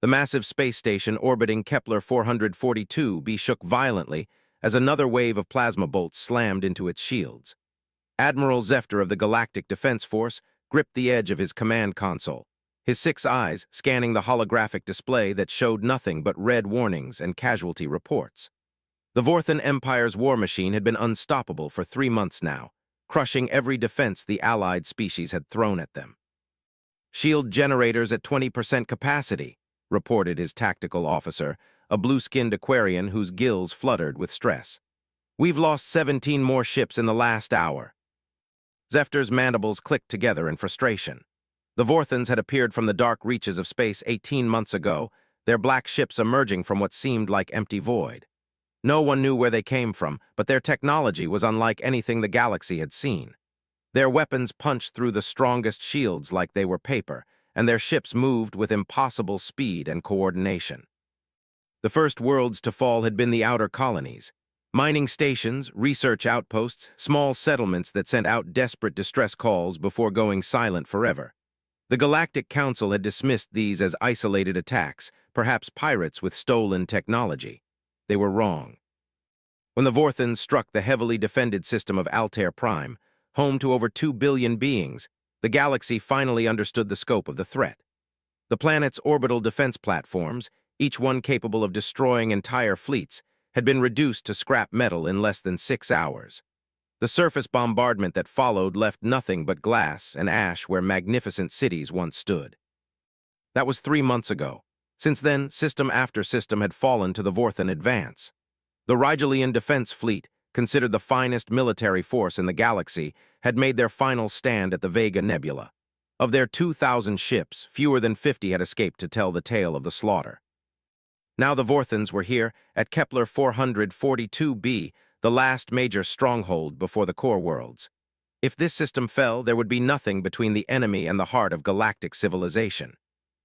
The massive space station orbiting Kepler 442b shook violently as another wave of plasma bolts slammed into its shields. Admiral Zefter of the Galactic Defense Force gripped the edge of his command console, his 6 eyes scanning the holographic display that showed nothing but red warnings and casualty reports. The Vorthan Empire's war machine had been unstoppable for 3 months now, crushing every defense the allied species had thrown at them. "Shield generators at 20% capacity," reported his tactical officer, a blue-skinned Aquarian whose gills fluttered with stress. "We've lost 17 more ships in the last hour." Zefter's mandibles clicked together in frustration. The Vorthans had appeared from the dark reaches of space 18 months ago, their black ships emerging from what seemed like empty void. No one knew where they came from, but their technology was unlike anything the galaxy had seen. Their weapons punched through the strongest shields like they were paper, and their ships moved with impossible speed and coordination. The first worlds to fall had been the outer colonies. Mining stations, research outposts, small settlements that sent out desperate distress calls before going silent forever. The Galactic Council had dismissed these as isolated attacks, perhaps pirates with stolen technology. They were wrong. When the Vorthans struck the heavily defended system of Altair Prime, home to over 2 billion beings, the galaxy finally understood the scope of the threat. The planet's orbital defense platforms, each one capable of destroying entire fleets, had been reduced to scrap metal in less than 6 hours. The surface bombardment that followed left nothing but glass and ash where magnificent cities once stood. That was 3 months ago. Since then, system after system had fallen to the Vorthan advance. The Rigelian Defense Fleet, considered the finest military force in the galaxy, had made their final stand at the Vega Nebula. Of their 2,000 ships, fewer than 50 had escaped to tell the tale of the slaughter. Now the Vorthans were here at Kepler 442b, the last major stronghold before the core worlds. If this system fell, there would be nothing between the enemy and the heart of galactic civilization.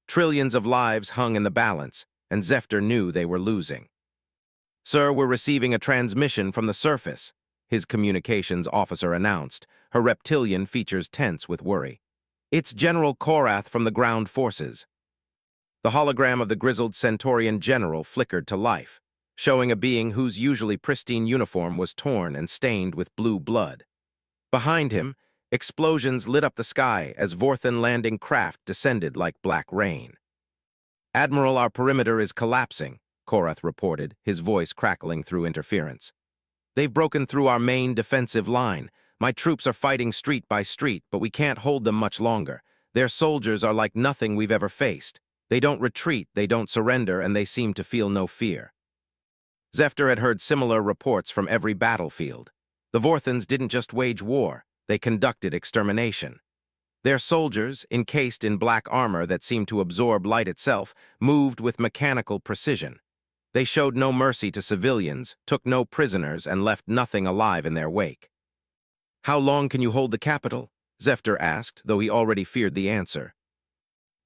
Trillions of lives hung in the balance, and Zefter knew they were losing. "Sir, we're receiving a transmission from the surface," his communications officer announced, her reptilian features tense with worry. "It's General Korath from the ground forces." The hologram of the grizzled Centaurian general flickered to life, showing a being whose usually pristine uniform was torn and stained with blue blood. Behind him, explosions lit up the sky as Vorthan landing craft descended like black rain. "Admiral, our perimeter is collapsing," Korath reported, his voice crackling through interference. "They've broken through our main defensive line. My troops are fighting street by street, but we can't hold them much longer. Their soldiers are like nothing we've ever faced. They don't retreat, they don't surrender, and they seem to feel no fear." Zefter had heard similar reports from every battlefield. The Vorthans didn't just wage war, they conducted extermination. Their soldiers, encased in black armor that seemed to absorb light itself, moved with mechanical precision. They showed no mercy to civilians, took no prisoners, and left nothing alive in their wake. "How long can you hold the capital?" Zefter asked, though he already feared the answer.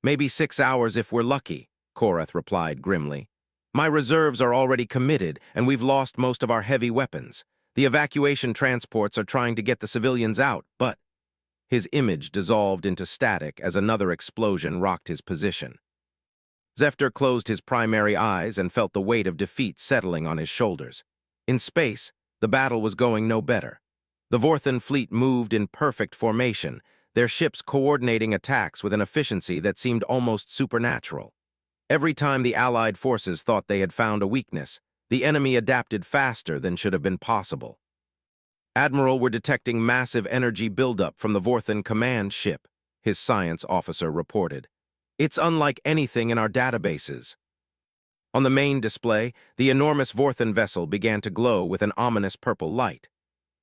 "Maybe 6 hours if we're lucky," Korath replied grimly. "My reserves are already committed, and we've lost most of our heavy weapons. The evacuation transports are trying to get the civilians out, but—" His image dissolved into static as another explosion rocked his position. Zefter closed his primary eyes and felt the weight of defeat settling on his shoulders. In space, the battle was going no better. The Vorthan fleet moved in perfect formation, their ships coordinating attacks with an efficiency that seemed almost supernatural. Every time the Allied forces thought they had found a weakness, the enemy adapted faster than should have been possible. "Admiral, we're detecting massive energy buildup from the Vorthan command ship," his science officer reported. "It's unlike anything in our databases." On the main display, the enormous Vorthan vessel began to glow with an ominous purple light.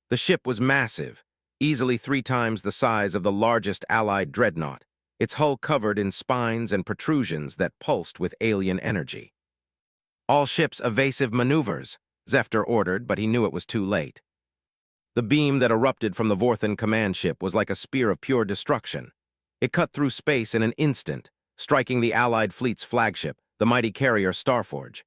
The ship was massive, easily 3 times the size of the largest Allied dreadnought, its hull covered in spines and protrusions that pulsed with alien energy. "All ships evasive maneuvers," Zefter ordered, but he knew it was too late. The beam that erupted from the Vorthan command ship was like a spear of pure destruction. It cut through space in an instant, striking the Allied fleet's flagship, the mighty carrier Starforge.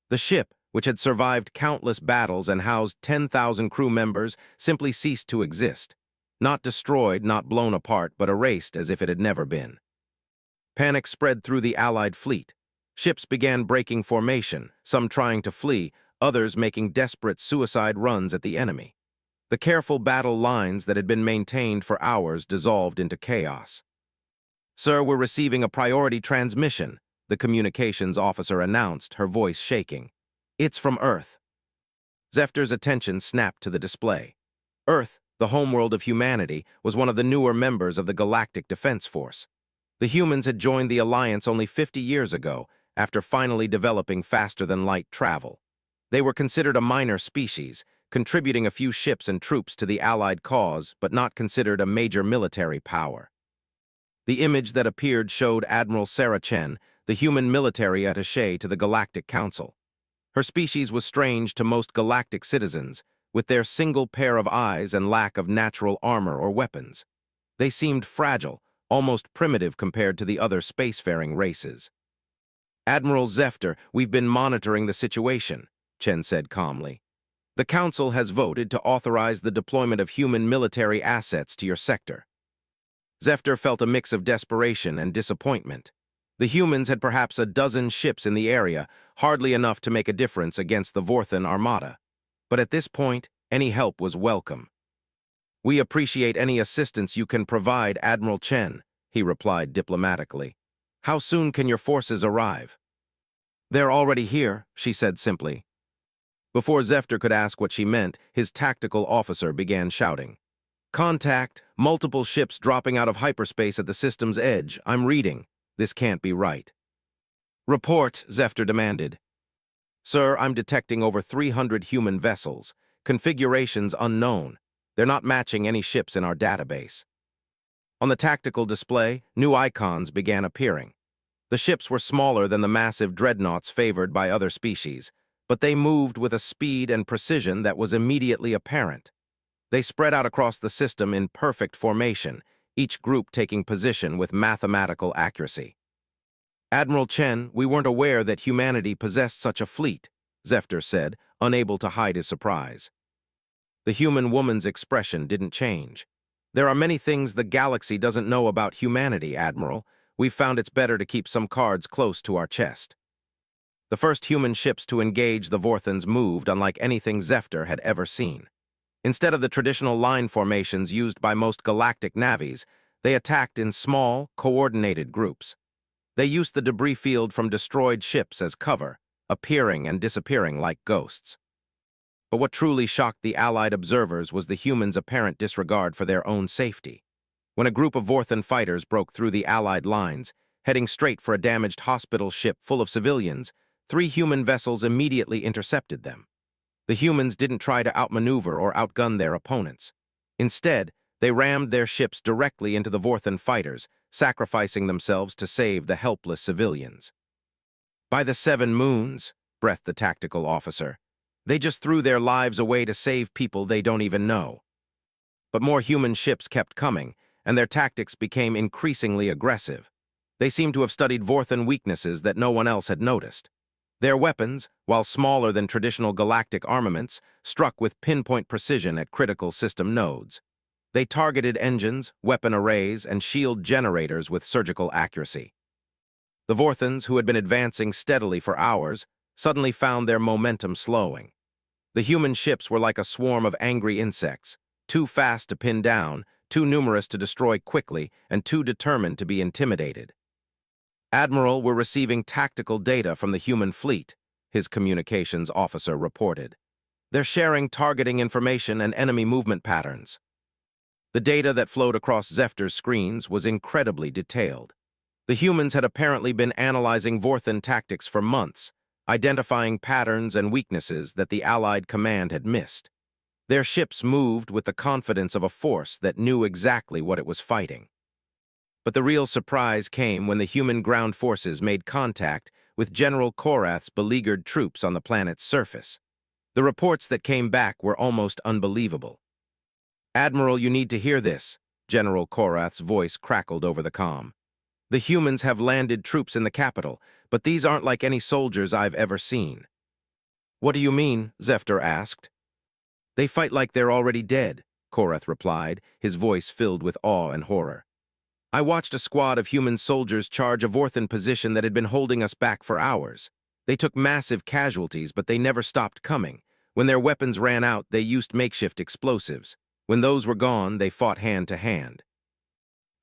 The ship, which had survived countless battles and housed 10,000 crew members, simply ceased to exist. Not destroyed, not blown apart, but erased as if it had never been. Panic spread through the Allied fleet. Ships began breaking formation, some trying to flee, others making desperate suicide runs at the enemy. The careful battle lines that had been maintained for hours dissolved into chaos. "Sir, we're receiving a priority transmission," the communications officer announced, her voice shaking. "It's from Earth." Zefter's attention snapped to the display. Earth, the homeworld of humanity, was one of the newer members of the Galactic Defense Force. The humans had joined the Alliance only 50 years ago, after finally developing faster-than-light travel. They were considered a minor species, contributing a few ships and troops to the Allied cause, but not considered a major military power. The image that appeared showed Admiral Sarah Chen, the human military attaché to the Galactic Council. Her species was strange to most galactic citizens, with their single pair of eyes and lack of natural armor or weapons. They seemed fragile, almost primitive compared to the other spacefaring races. "Admiral Zefter, we've been monitoring the situation," Chen said calmly. "The Council has voted to authorize the deployment of human military assets to your sector." Zefter felt a mix of desperation and disappointment. The humans had perhaps a dozen ships in the area, hardly enough to make a difference against the Vorthan armada. But at this point, any help was welcome. "We appreciate any assistance you can provide, Admiral Chen," he replied diplomatically. "How soon can your forces arrive?" "They're already here," she said simply. Before Zefter could ask what she meant, his tactical officer began shouting. "Contact! Multiple ships dropping out of hyperspace at the system's edge. I'm reading. This can't be right." "Report," Zefter demanded. "Sir, I'm detecting over 300 human vessels. Configurations unknown. They're not matching any ships in our database." On the tactical display, new icons began appearing. The ships were smaller than the massive dreadnoughts favored by other species, but they moved with a speed and precision that was immediately apparent. They spread out across the system in perfect formation, each group taking position with mathematical accuracy. "Admiral Chen, we weren't aware that humanity possessed such a fleet," Zefter said, unable to hide his surprise. The human woman's expression didn't change. "There are many things the galaxy doesn't know about humanity, Admiral. We've found it's better to keep some cards close to our chest." The first human ships to engage the Vorthans moved unlike anything Zefter had ever seen. Instead of the traditional line formations used by most galactic navies, they attacked in small, coordinated groups. They used the debris field from destroyed ships as cover, appearing and disappearing like ghosts. But what truly shocked the Allied observers was the humans' apparent disregard for their own safety. When a group of Vorthan fighters broke through the Allied lines, heading straight for a damaged hospital ship full of civilians, 3 human vessels immediately intercepted them. The humans didn't try to outmaneuver or outgun their opponents. Instead, they rammed their ships directly into the Vorthan fighters, sacrificing themselves to save the helpless civilians. "By the 7 moons," breathed the tactical officer, "they just threw their lives away to save people they don't even know." But more human ships kept coming, and their tactics became increasingly aggressive. They seemed to have studied Vorthan weaknesses that no one else had noticed. Their weapons, while smaller than traditional galactic armaments, struck with pinpoint precision at critical system nodes. They targeted engines, weapon arrays, and shield generators with surgical accuracy. The Vorthans, who had been advancing steadily for hours, suddenly found their momentum slowing. The human ships were like a swarm of angry insects, too fast to pin down, too numerous to destroy quickly, and too determined to be intimidated. "Admiral, we're receiving tactical data from the human fleet," his communications officer reported. "They're sharing targeting information and enemy movement patterns." The data that flowed across Zefter's screens was incredibly detailed. The humans had apparently been analyzing Vorthan tactics for months, identifying patterns and weaknesses that the Allied command had missed. Their ships moved with the confidence of a force that knew exactly what it was fighting. But the real surprise came when the human ground forces made contact with General Korath's beleaguered troops on the planet's surface. The reports that came back were almost unbelievable. "Admiral, you need to hear this," General Korath's voice crackled over the comm. "The humans have landed troops in the capital, but these aren't like any soldiers I've ever seen." "What do you mean?" Zefter asked. "They fight like they're already dead," Korath replied, his voice filled with awe and horror. I watched a squad of human soldiers charge a Vorthan position that had been holding us back for hours. They took massive casualties, but they never stopped coming. When their weapons ran out, they used makeshift explosives. When those were gone, they fought hand to hand.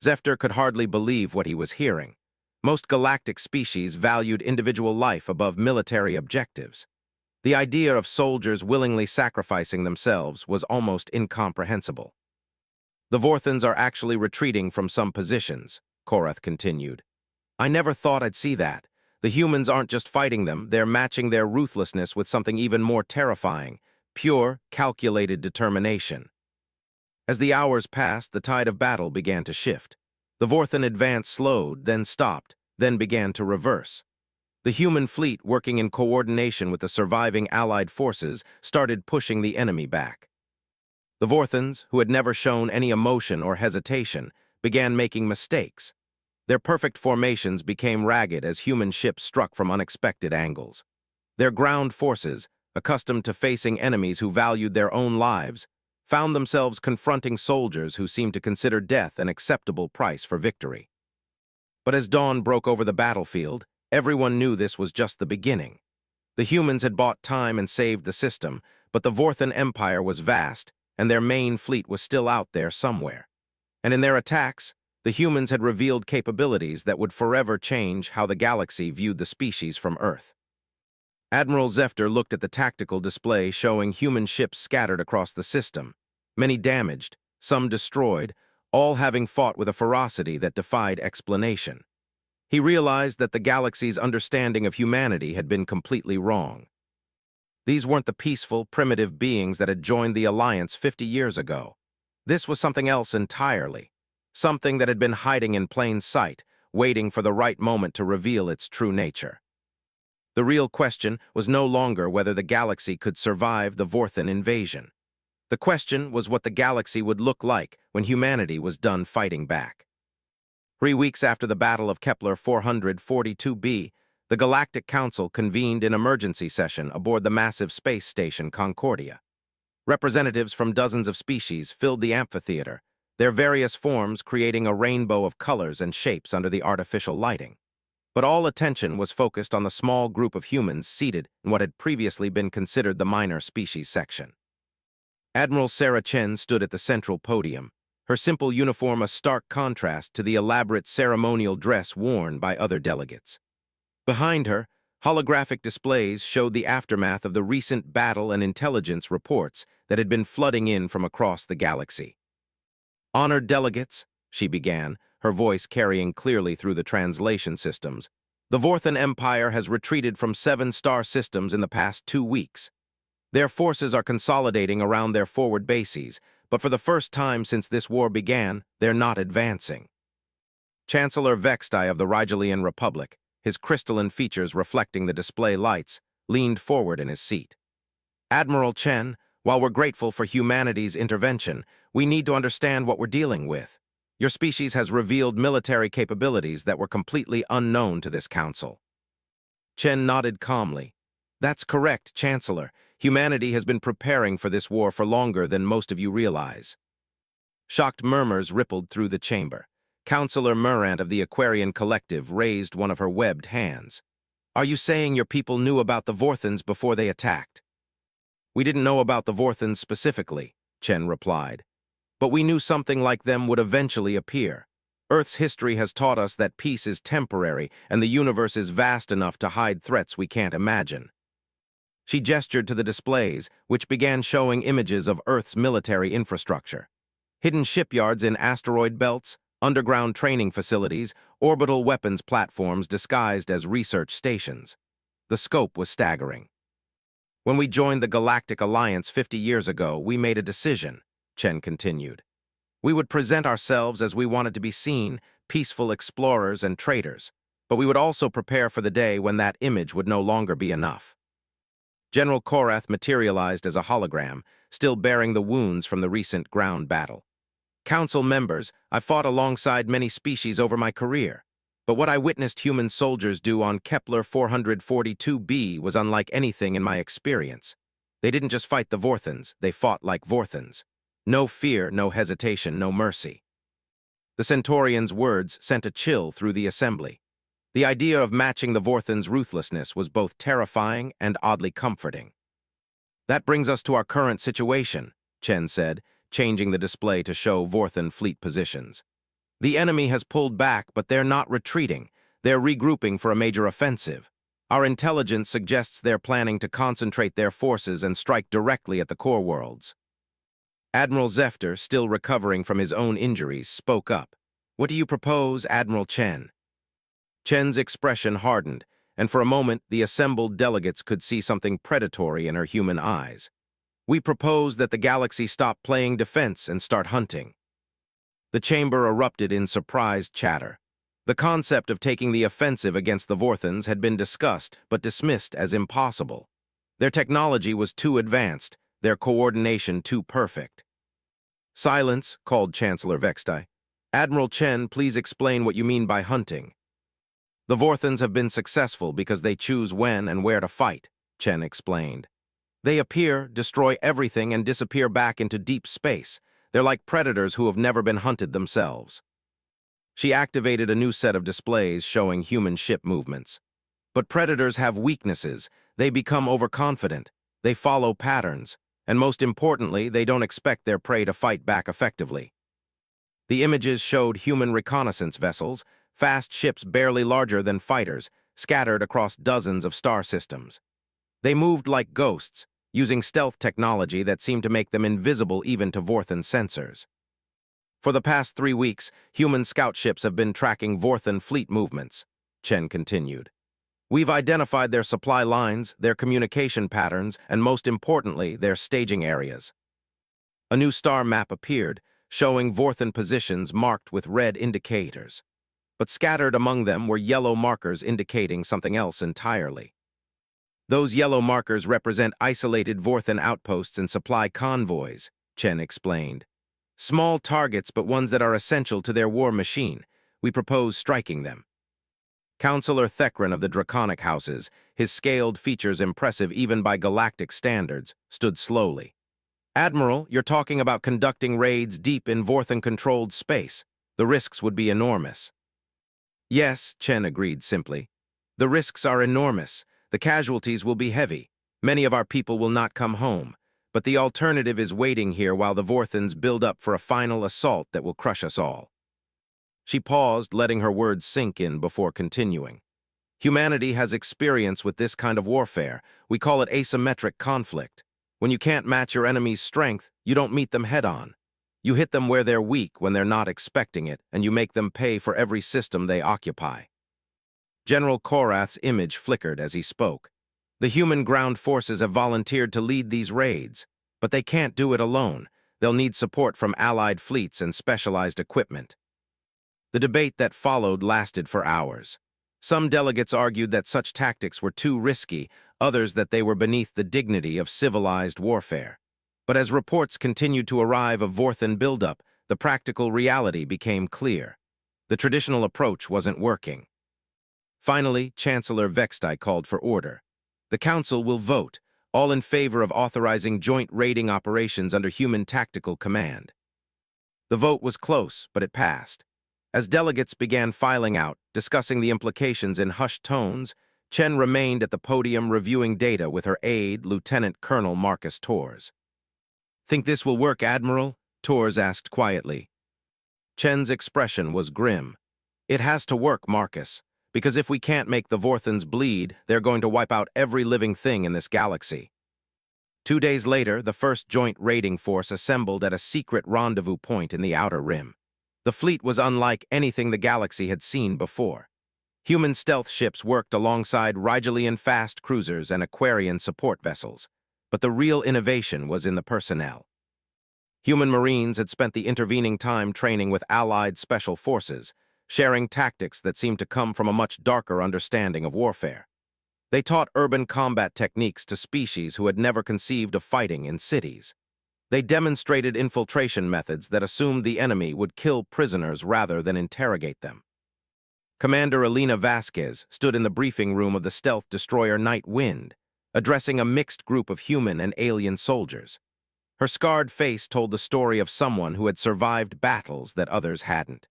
Zephyr could hardly believe what he was hearing. Most galactic species valued individual life above military objectives. The idea of soldiers willingly sacrificing themselves was almost incomprehensible. The Vorthans are actually retreating from some positions, Korath continued. I never thought I'd see that. The humans aren't just fighting them, they're matching their ruthlessness with something even more terrifying, pure, calculated determination. As the hours passed, the tide of battle began to shift. The Vorthan advance slowed, then stopped, then began to reverse. The human fleet, working in coordination with the surviving Allied forces, started pushing the enemy back. The Vorthans, who had never shown any emotion or hesitation, began making mistakes. Their perfect formations became ragged as human ships struck from unexpected angles. Their ground forces, accustomed to facing enemies who valued their own lives, found themselves confronting soldiers who seemed to consider death an acceptable price for victory. But as dawn broke over the battlefield, everyone knew this was just the beginning. The humans had bought time and saved the system, but the Vorthan Empire was vast, and their main fleet was still out there somewhere. And in their attacks, the humans had revealed capabilities that would forever change how the galaxy viewed the species from Earth. Admiral Zephyr looked at the tactical display showing human ships scattered across the system, many damaged, some destroyed, all having fought with a ferocity that defied explanation. He realized that the galaxy's understanding of humanity had been completely wrong. These weren't the peaceful, primitive beings that had joined the Alliance 50 years ago. This was something else entirely, something that had been hiding in plain sight, waiting for the right moment to reveal its true nature. The real question was no longer whether the galaxy could survive the Vorthan invasion. The question was what the galaxy would look like when humanity was done fighting back. 3 weeks after the Battle of Kepler 442b, the Galactic Council convened an emergency session aboard the massive space station Concordia. Representatives from dozens of species filled the amphitheater, their various forms creating a rainbow of colors and shapes under the artificial lighting. But all attention was focused on the small group of humans seated in what had previously been considered the minor species section. Admiral Sarah Chen stood at the central podium, her simple uniform a stark contrast to the elaborate ceremonial dress worn by other delegates. Behind her, holographic displays showed the aftermath of the recent battle and intelligence reports that had been flooding in from across the galaxy. Honored delegates, she began, her voice carrying clearly through the translation systems, the Vorthan Empire has retreated from 7 star systems in the past 2 weeks. Their forces are consolidating around their forward bases, but for the first time since this war began, they're not advancing. Chancellor Vextai of the Rigelian Republic, his crystalline features reflecting the display lights, leaned forward in his seat. Admiral Chen, while we're grateful for humanity's intervention, we need to understand what we're dealing with. Your species has revealed military capabilities that were completely unknown to this council. Chen nodded calmly. That's correct, Chancellor. Humanity has been preparing for this war for longer than most of you realize. Shocked murmurs rippled through the chamber. Counselor Murant of the Aquarian Collective raised one of her webbed hands. Are you saying your people knew about the Vorthans before they attacked? We didn't know about the Vorthans specifically, Chen replied. But we knew something like them would eventually appear. Earth's history has taught us that peace is temporary and the universe is vast enough to hide threats we can't imagine. She gestured to the displays, which began showing images of Earth's military infrastructure. Hidden shipyards in asteroid belts, underground training facilities, orbital weapons platforms disguised as research stations. The scope was staggering. When we joined the Galactic Alliance 50 years ago, we made a decision, Chen continued. We would present ourselves as we wanted to be seen, peaceful explorers and traders, but we would also prepare for the day when that image would no longer be enough. General Korath materialized as a hologram, still bearing the wounds from the recent ground battle. Council members, I fought alongside many species over my career, but what I witnessed human soldiers do on Kepler 442b was unlike anything in my experience. They didn't just fight the Vorthans, they fought like Vorthans. No fear, no hesitation, no mercy. The Centaurian's words sent a chill through the assembly. The idea of matching the Vorthan's ruthlessness was both terrifying and oddly comforting. "That brings us to our current situation," Chen said, changing the display to show Vorthan fleet positions. "The enemy has pulled back, but they're not retreating. They're regrouping for a major offensive. Our intelligence suggests they're planning to concentrate their forces and strike directly at the core worlds." Admiral Zefter, still recovering from his own injuries, spoke up. "What do you propose, Admiral Chen?" Chen's expression hardened, and for a moment the assembled delegates could see something predatory in her human eyes. "We propose that the galaxy stop playing defense and start hunting." The chamber erupted in surprised chatter. The concept of taking the offensive against the Vorthans had been discussed but dismissed as impossible. Their technology was too advanced, their coordination too perfect. "Silence," called Chancellor Vextai. "Admiral Chen, please explain what you mean by hunting." "The Vorthans have been successful because they choose when and where to fight," Chen explained. "They appear, destroy everything, and disappear back into deep space. They're like predators who have never been hunted themselves." She activated a new set of displays showing human ship movements. "But predators have weaknesses. They become overconfident. They follow patterns. And most importantly, they don't expect their prey to fight back effectively." The images showed human reconnaissance vessels, fast ships barely larger than fighters, scattered across dozens of star systems. They moved like ghosts, using stealth technology that seemed to make them invisible even to Vorthan sensors. "For the past 3 weeks, human scout ships have been tracking Vorthan fleet movements," Chen continued. "We've identified their supply lines, their communication patterns, and most importantly, their staging areas." A new star map appeared, showing Vorthan positions marked with red indicators. But scattered among them were yellow markers indicating something else entirely. "Those yellow markers represent isolated Vorthan outposts and supply convoys," Chen explained. "Small targets, but ones that are essential to their war machine. We propose striking them." Councillor Thekran of the Draconic Houses, his scaled features impressive even by galactic standards, stood slowly. "Admiral, you're talking about conducting raids deep in Vorthan-controlled space. The risks would be enormous." "Yes," Chen agreed simply. "The risks are enormous. The casualties will be heavy. Many of our people will not come home. But the alternative is waiting here while the Vorthans build up for a final assault that will crush us all." She paused, letting her words sink in before continuing. "Humanity has experience with this kind of warfare. We call it asymmetric conflict. When you can't match your enemy's strength, you don't meet them head-on. You hit them where they're weak when they're not expecting it, and you make them pay for every system they occupy." General Korath's image flickered as he spoke. "The human ground forces have volunteered to lead these raids, but they can't do it alone. They'll need support from allied fleets and specialized equipment." The debate that followed lasted for hours. Some delegates argued that such tactics were too risky, others that they were beneath the dignity of civilized warfare. But as reports continued to arrive of Vorthan buildup, the practical reality became clear. The traditional approach wasn't working. Finally, Chancellor Vextai called for order. "The Council will vote, all in favor of authorizing joint raiding operations under human tactical command." The vote was close, but it passed. As delegates began filing out, discussing the implications in hushed tones, Chen remained at the podium reviewing data with her aide, Lieutenant Colonel Marcus Torres. "Think this will work, Admiral?" Torres asked quietly. Chen's expression was grim. "It has to work, Marcus, because if we can't make the Vorthans bleed, they're going to wipe out every living thing in this galaxy." 2 days later, the first joint raiding force assembled at a secret rendezvous point in the Outer Rim. The fleet was unlike anything the galaxy had seen before. Human stealth ships worked alongside Rigelian fast cruisers and Aquarian support vessels, but the real innovation was in the personnel. Human Marines had spent the intervening time training with Allied special forces, sharing tactics that seemed to come from a much darker understanding of warfare. They taught urban combat techniques to species who had never conceived of fighting in cities. They demonstrated infiltration methods that assumed the enemy would kill prisoners rather than interrogate them. Commander Elena Vasquez stood in the briefing room of the stealth destroyer Night Wind, addressing a mixed group of human and alien soldiers. Her scarred face told the story of someone who had survived battles that others hadn't.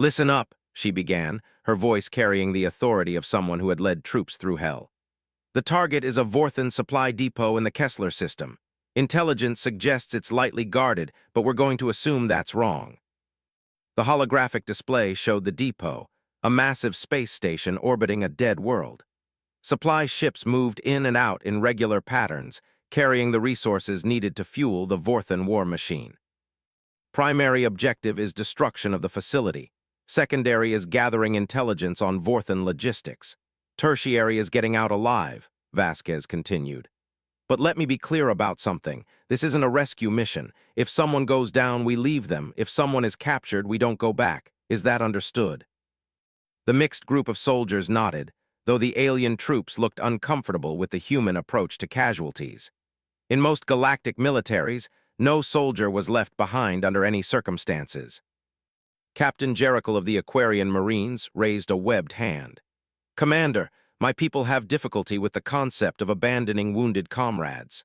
Listen up, she began, her voice carrying the authority of someone who had led troops through hell. The target is a Vorthan supply depot in the Kessler system. Intelligence suggests it's lightly guarded, but we're going to assume that's wrong. The holographic display showed the depot, a massive space station orbiting a dead world. Supply ships moved in and out in regular patterns, carrying the resources needed to fuel the Vorthan war machine. Primary objective is destruction of the facility. Secondary is gathering intelligence on Vorthan logistics. Tertiary is getting out alive, Vasquez continued. But let me be clear about something. This isn't a rescue mission. If someone goes down, we leave them. If someone is captured, we don't go back. Is that understood? The mixed group of soldiers nodded, though the alien troops looked uncomfortable with the human approach to casualties. In most galactic militaries, no soldier was left behind under any circumstances. Captain Jericho of the Aquarian Marines raised a webbed hand. Commander, my people have difficulty with the concept of abandoning wounded comrades.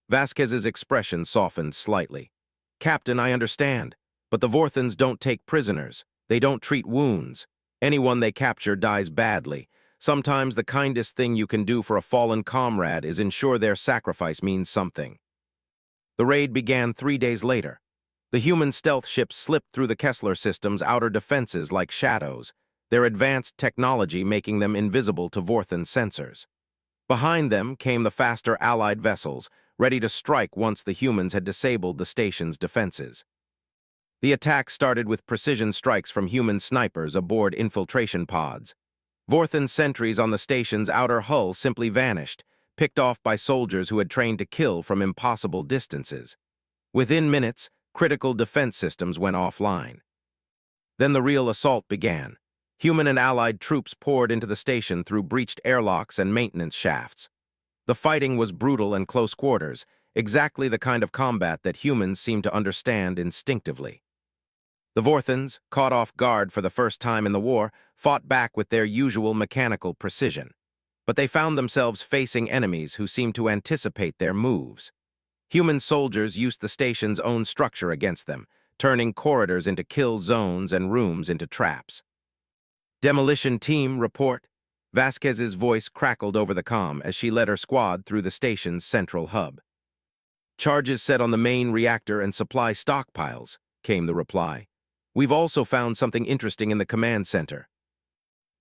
Vasquez's expression softened slightly. Captain, I understand, but the Vorthans don't take prisoners. They don't treat wounds. Anyone they capture dies badly. Sometimes the kindest thing you can do for a fallen comrade is ensure their sacrifice means something. The raid began 3 days later. The human stealth ships slipped through the Kessler system's outer defenses like shadows, their advanced technology making them invisible to Vorthan sensors. Behind them came the faster Allied vessels, ready to strike once the humans had disabled the station's defenses. The attack started with precision strikes from human snipers aboard infiltration pods. Vorthan sentries on the station's outer hull simply vanished, picked off by soldiers who had trained to kill from impossible distances. Within minutes, critical defense systems went offline. Then the real assault began. Human and Allied troops poured into the station through breached airlocks and maintenance shafts. The fighting was brutal and close quarters, exactly the kind of combat that humans seem to understand instinctively. The Vorthans, caught off guard for the first time in the war, fought back with their usual mechanical precision. But they found themselves facing enemies who seemed to anticipate their moves. Human soldiers used the station's own structure against them, turning corridors into kill zones and rooms into traps. Demolition team, report. Vasquez's voice crackled over the comm as she led her squad through the station's central hub. Charges set on the main reactor and supply stockpiles, came the reply. We've also found something interesting in the command center.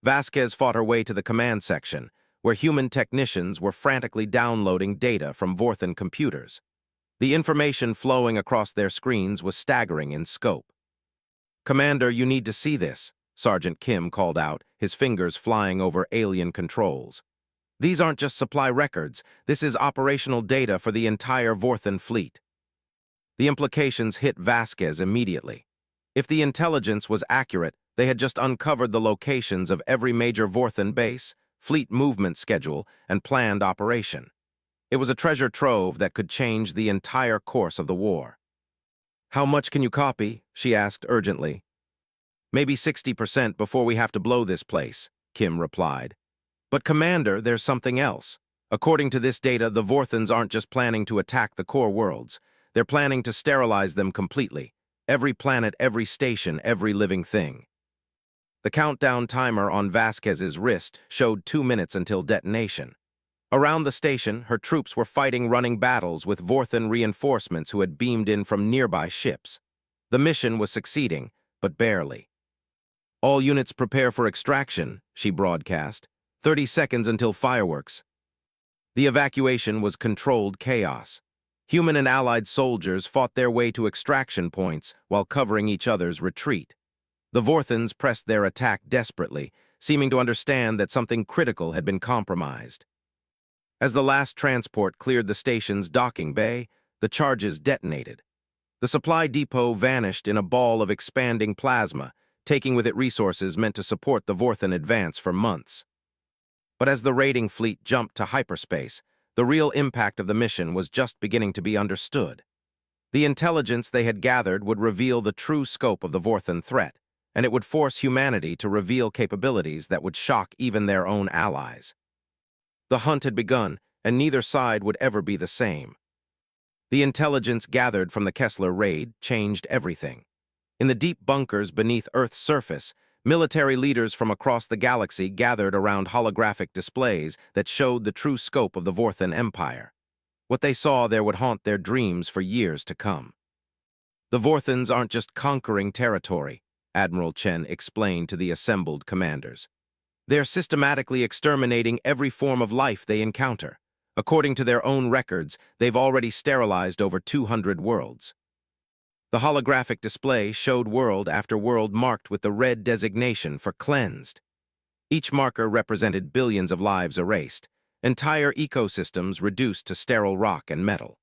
Vasquez fought her way to the command section, where human technicians were frantically downloading data from Vorthan computers. The information flowing across their screens was staggering in scope. Commander, you need to see this, Sergeant Kim called out, his fingers flying over alien controls. These aren't just supply records, this is operational data for the entire Vorthan fleet. The implications hit Vasquez immediately. If the intelligence was accurate, they had just uncovered the locations of every major Vorthan base, fleet movement schedule, and planned operation. It was a treasure trove that could change the entire course of the war. How much can you copy? She asked urgently. Maybe 60% before we have to blow this place, Kim replied. But Commander, there's something else. According to this data, the Vorthans aren't just planning to attack the core worlds. They're planning to sterilize them completely. Every planet, every station, every living thing. The countdown timer on Vasquez's wrist showed 2 minutes until detonation. Around the station, her troops were fighting running battles with Vorthan reinforcements who had beamed in from nearby ships. The mission was succeeding, but barely. All units prepare for extraction, she broadcast. 30 seconds until fireworks. The evacuation was controlled chaos. Human and Allied soldiers fought their way to extraction points while covering each other's retreat. The Vorthans pressed their attack desperately, seeming to understand that something critical had been compromised. As the last transport cleared the station's docking bay, the charges detonated. The supply depot vanished in a ball of expanding plasma, taking with it resources meant to support the Vorthan advance for months. But as the raiding fleet jumped to hyperspace, the real impact of the mission was just beginning to be understood. The intelligence they had gathered would reveal the true scope of the Vorthan threat, and it would force humanity to reveal capabilities that would shock even their own allies. The hunt had begun, and neither side would ever be the same. The intelligence gathered from the Kessler raid changed everything. In the deep bunkers beneath Earth's surface, military leaders from across the galaxy gathered around holographic displays that showed the true scope of the Vorthan Empire. What they saw there would haunt their dreams for years to come. The Vorthans aren't just conquering territory, Admiral Chen explained to the assembled commanders. They're systematically exterminating every form of life they encounter. According to their own records, they've already sterilized over 200 worlds. The holographic display showed world after world marked with the red designation for cleansed. Each marker represented billions of lives erased, entire ecosystems reduced to sterile rock and metal.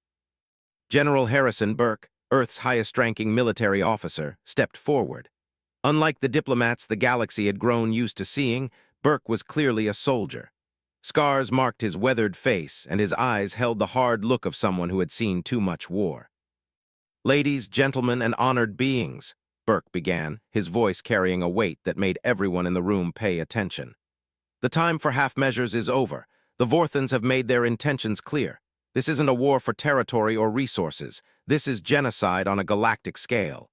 General Harrison Burke, Earth's highest-ranking military officer, stepped forward. Unlike the diplomats the galaxy had grown used to seeing, Burke was clearly a soldier. Scars marked his weathered face, and his eyes held the hard look of someone who had seen too much war. "Ladies, gentlemen, and honored beings," Burke began, his voice carrying a weight that made everyone in the room pay attention. "The time for half measures is over. The Vorthans have made their intentions clear. This isn't a war for territory or resources. This is genocide on a galactic scale."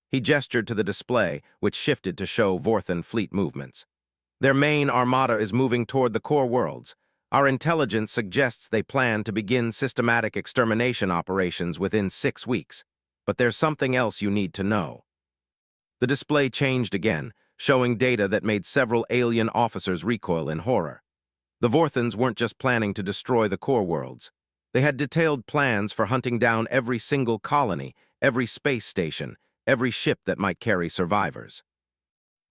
He gestured to the display, which shifted to show Vorthan fleet movements. "Their main armada is moving toward the core worlds. Our intelligence suggests they plan to begin systematic extermination operations within 6 weeks. But there's something else you need to know." The display changed again, showing data that made several alien officers recoil in horror. The Vorthans weren't just planning to destroy the core worlds. They had detailed plans for hunting down every single colony, every space station, every ship that might carry survivors.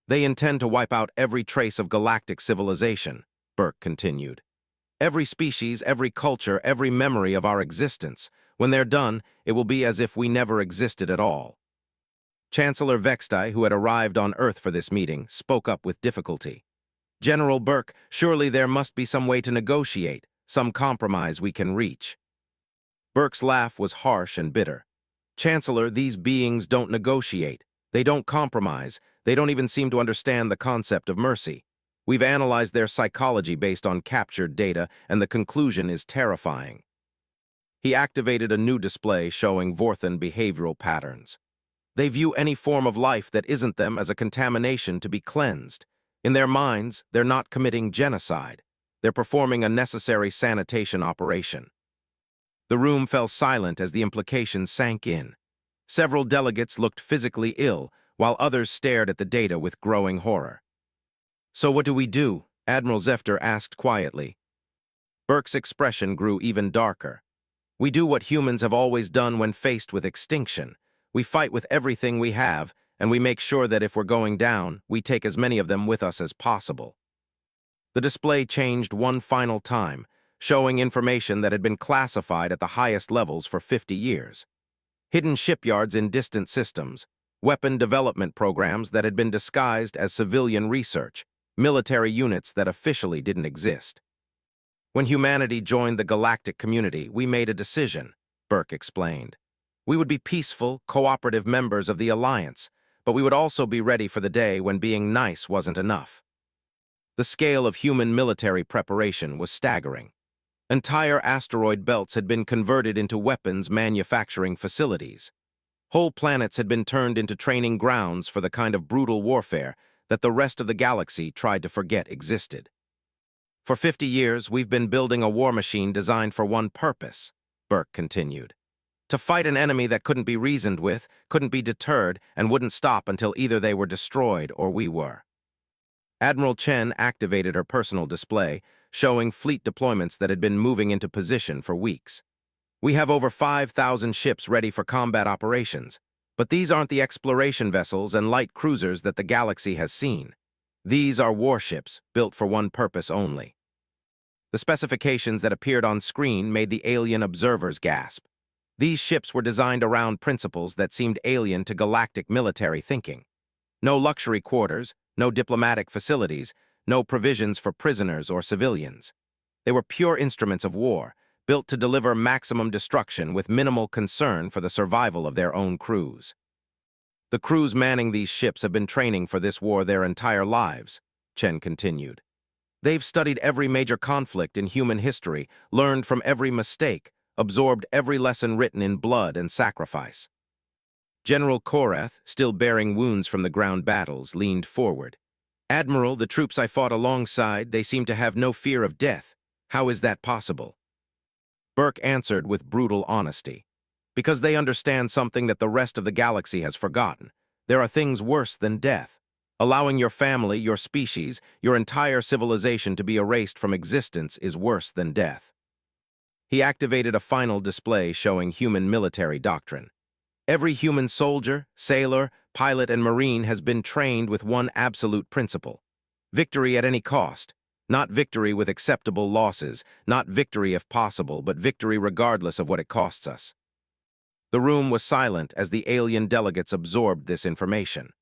"They intend to wipe out every trace of galactic civilization," Burke continued. "Every species, every culture, every memory of our existence. When they're done, it will be as if we never existed at all." Chancellor Vextai, who had arrived on Earth for this meeting, spoke up with difficulty. "General Burke, surely there must be some way to negotiate, some compromise we can reach." Burke's laugh was harsh and bitter. "Chancellor, these beings don't negotiate. They don't compromise. They don't even seem to understand the concept of mercy. We've analyzed their psychology based on captured data, and the conclusion is terrifying." He activated a new display showing Vorthan behavioral patterns. "They view any form of life that isn't them as a contamination to be cleansed. In their minds, they're not committing genocide. They're performing a necessary sanitation operation." The room fell silent as the implications sank in. Several delegates looked physically ill, while others stared at the data with growing horror. "So what do we do?" Admiral Zefter asked quietly. Burke's expression grew even darker. "We do what humans have always done when faced with extinction. We fight with everything we have, and we make sure that if we're going down, we take as many of them with us as possible." The display changed one final time, showing information that had been classified at the highest levels for 50 years. Hidden shipyards in distant systems, weapon development programs that had been disguised as civilian research, military units that officially didn't exist. "When humanity joined the galactic community, we made a decision," Burke explained. "We would be peaceful, cooperative members of the Alliance, but we would also be ready for the day when being nice wasn't enough." The scale of human military preparation was staggering. Entire asteroid belts had been converted into weapons manufacturing facilities. Whole planets had been turned into training grounds for the kind of brutal warfare that the rest of the galaxy tried to forget existed. "For 50 years, we've been building a war machine designed for one purpose," Burke continued. "To fight an enemy that couldn't be reasoned with, couldn't be deterred, and wouldn't stop until either they were destroyed or we were." Admiral Chen activated her personal display, showing fleet deployments that had been moving into position for weeks. "We have over 5,000 ships ready for combat operations, but these aren't the exploration vessels and light cruisers that the galaxy has seen. These are warships built for one purpose only." The specifications that appeared on screen made the alien observers gasp. These ships were designed around principles that seemed alien to galactic military thinking. No luxury quarters, no diplomatic facilities, no provisions for prisoners or civilians. They were pure instruments of war, built to deliver maximum destruction with minimal concern for the survival of their own crews. "The crews manning these ships have been training for this war their entire lives," Chen continued. "They've studied every major conflict in human history, learned from every mistake, absorbed every lesson written in blood and sacrifice." General Korath, still bearing wounds from the ground battles, leaned forward. "Admiral, the troops I fought alongside, they seem to have no fear of death. How is that possible?" Burke answered with brutal honesty. "Because they understand something that the rest of the galaxy has forgotten. There are things worse than death. Allowing your family, your species, your entire civilization to be erased from existence is worse than death." He activated a final display showing human military doctrine. Every human soldier, sailor, pilot, and marine has been trained with one absolute principle: victory at any cost. Not victory with acceptable losses, not victory if possible, but victory regardless of what it costs us. The room was silent as the alien delegates absorbed this information.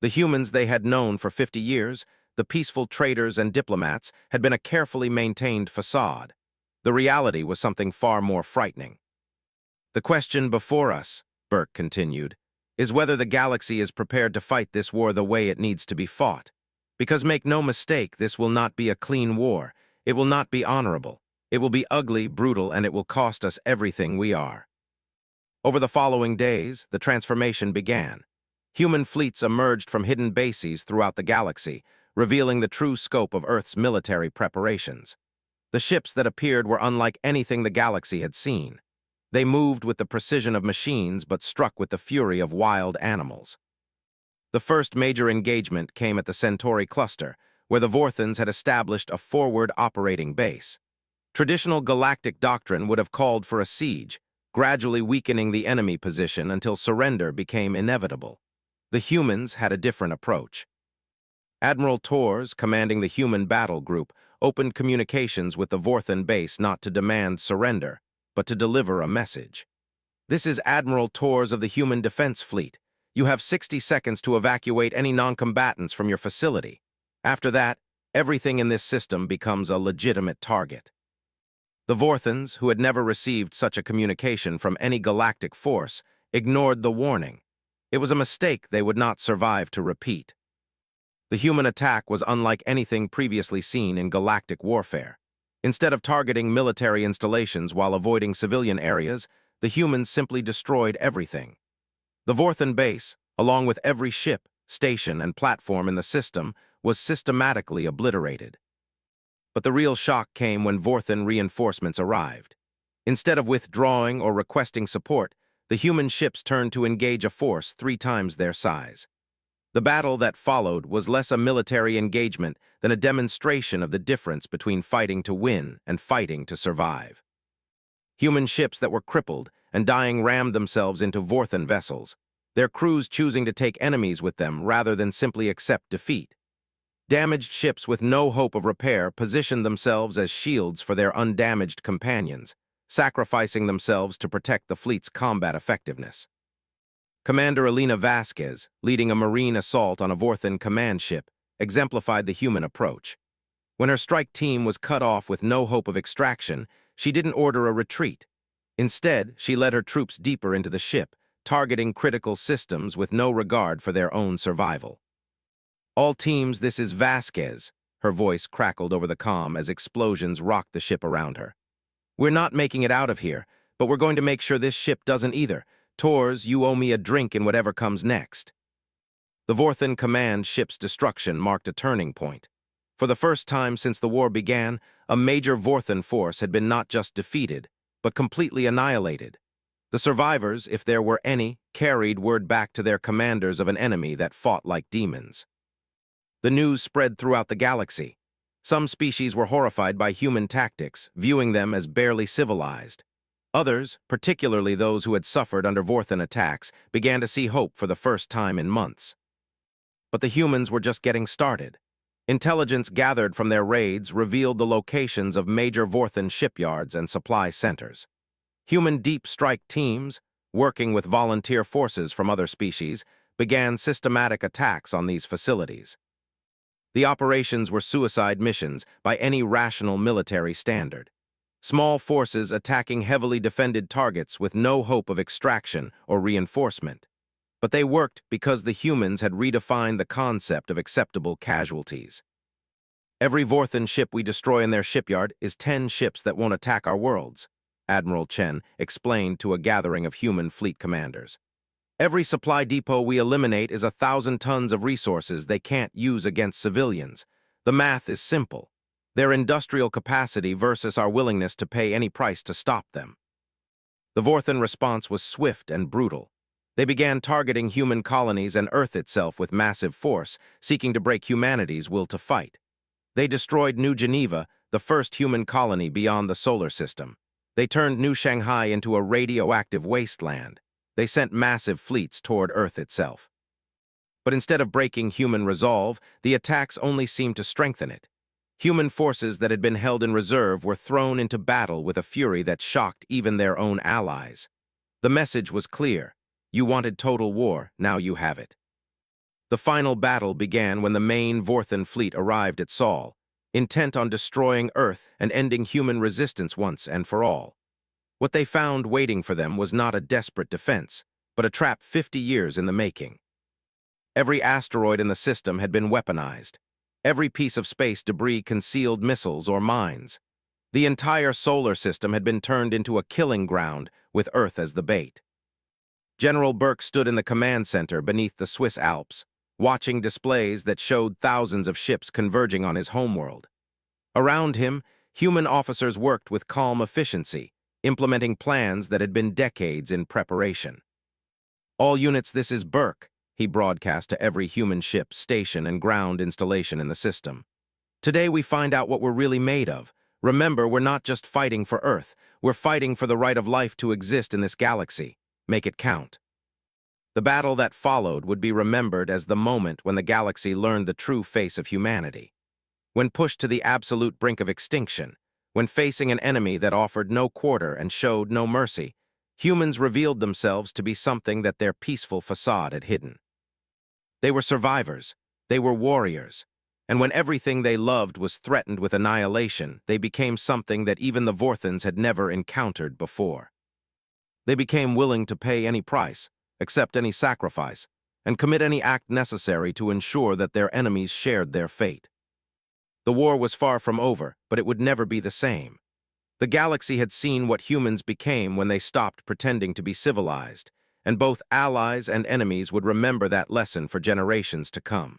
The humans they had known for 50 years, the peaceful traders and diplomats, had been a carefully maintained facade. The reality was something far more frightening. "The question before us," Burke continued, "is whether the galaxy is prepared to fight this war the way it needs to be fought. Because make no mistake, this will not be a clean war. It will not be honorable. It will be ugly, brutal, and it will cost us everything we are." Over the following days, the transformation began. Human fleets emerged from hidden bases throughout the galaxy, revealing the true scope of Earth's military preparations. The ships that appeared were unlike anything the galaxy had seen. They moved with the precision of machines but struck with the fury of wild animals. The first major engagement came at the Centauri cluster, where the Vorthons had established a forward operating base. Traditional galactic doctrine would have called for a siege, gradually weakening the enemy position until surrender became inevitable. The humans had a different approach. Admiral Torres, commanding the human battle group, opened communications with the Vorthon base not to demand surrender, but to deliver a message. "This is Admiral Torres of the Human Defense Fleet. You have 60 seconds to evacuate any non-combatants from your facility. After that, everything in this system becomes a legitimate target." The Vorthons, who had never received such a communication from any galactic force, ignored the warning. It was a mistake they would not survive to repeat. The human attack was unlike anything previously seen in galactic warfare. Instead of targeting military installations while avoiding civilian areas, the humans simply destroyed everything. The Vorthon base, along with every ship, station, and platform in the system, was systematically obliterated. But the real shock came when Vorthon reinforcements arrived. Instead of withdrawing or requesting support, the human ships turned to engage a force 3 times their size. The battle that followed was less a military engagement than a demonstration of the difference between fighting to win and fighting to survive. Human ships that were crippled and dying rammed themselves into Vorthon vessels, their crews choosing to take enemies with them rather than simply accept defeat. Damaged ships with no hope of repair positioned themselves as shields for their undamaged companions, sacrificing themselves to protect the fleet's combat effectiveness. Commander Elena Vasquez, leading a marine assault on a Vorthon command ship, exemplified the human approach. When her strike team was cut off with no hope of extraction, she didn't order a retreat. Instead, she led her troops deeper into the ship, targeting critical systems with no regard for their own survival. "All teams, this is Vasquez," her voice crackled over the comm as explosions rocked the ship around her. "We're not making it out of here, but we're going to make sure this ship doesn't either. Torres, you owe me a drink in whatever comes next." The Vorthon command ship's destruction marked a turning point. For the first time since the war began, a major Vorthon force had been not just defeated, but completely annihilated. The survivors, if there were any, carried word back to their commanders of an enemy that fought like demons. The news spread throughout the galaxy. Some species were horrified by human tactics, viewing them as barely civilized. Others, particularly those who had suffered under Vorthon attacks, began to see hope for the first time in months. But the humans were just getting started. Intelligence gathered from their raids revealed the locations of major Vorthon shipyards and supply centers. Human deep strike teams, working with volunteer forces from other species, began systematic attacks on these facilities. The operations were suicide missions by any rational military standard. Small forces attacking heavily defended targets with no hope of extraction or reinforcement. But they worked because the humans had redefined the concept of acceptable casualties. "Every Vorthon ship we destroy in their shipyard is 10 ships that won't attack our worlds," Admiral Chen explained to a gathering of human fleet commanders. Every supply depot we eliminate is 1,000 tons of resources they can't use against civilians. The math is simple. Their industrial capacity versus our willingness to pay any price to stop them. The Vorthan response was swift and brutal. They began targeting human colonies and Earth itself with massive force, seeking to break humanity's will to fight. They destroyed New Geneva, the first human colony beyond the solar system. They turned New Shanghai into a radioactive wasteland. They sent massive fleets toward Earth itself. But instead of breaking human resolve, the attacks only seemed to strengthen it. Human forces that had been held in reserve were thrown into battle with a fury that shocked even their own allies. The message was clear. You wanted total war, now you have it. The final battle began when the main Vorthan fleet arrived at Sol, intent on destroying Earth and ending human resistance once and for all. What they found waiting for them was not a desperate defense, but a trap 50 years in the making. Every asteroid in the system had been weaponized. Every piece of space debris concealed missiles or mines. The entire solar system had been turned into a killing ground, with Earth as the bait. General Burke stood in the command center beneath the Swiss Alps, watching displays that showed thousands of ships converging on his homeworld. Around him, human officers worked with calm efficiency, implementing plans that had been decades in preparation. All units, this is Burke, he broadcast to every human ship, station, and ground installation in the system. Today we find out what we're really made of. Remember, we're not just fighting for Earth, we're fighting for the right of life to exist in this galaxy. Make it count. The battle that followed would be remembered as the moment when the galaxy learned the true face of humanity. When pushed to the absolute brink of extinction, when facing an enemy that offered no quarter and showed no mercy, humans revealed themselves to be something that their peaceful facade had hidden. They were survivors, they were warriors, and when everything they loved was threatened with annihilation, they became something that even the Vorthans had never encountered before. They became willing to pay any price, accept any sacrifice, and commit any act necessary to ensure that their enemies shared their fate. The war was far from over, but it would never be the same. The galaxy had seen what humans became when they stopped pretending to be civilized, and both allies and enemies would remember that lesson for generations to come.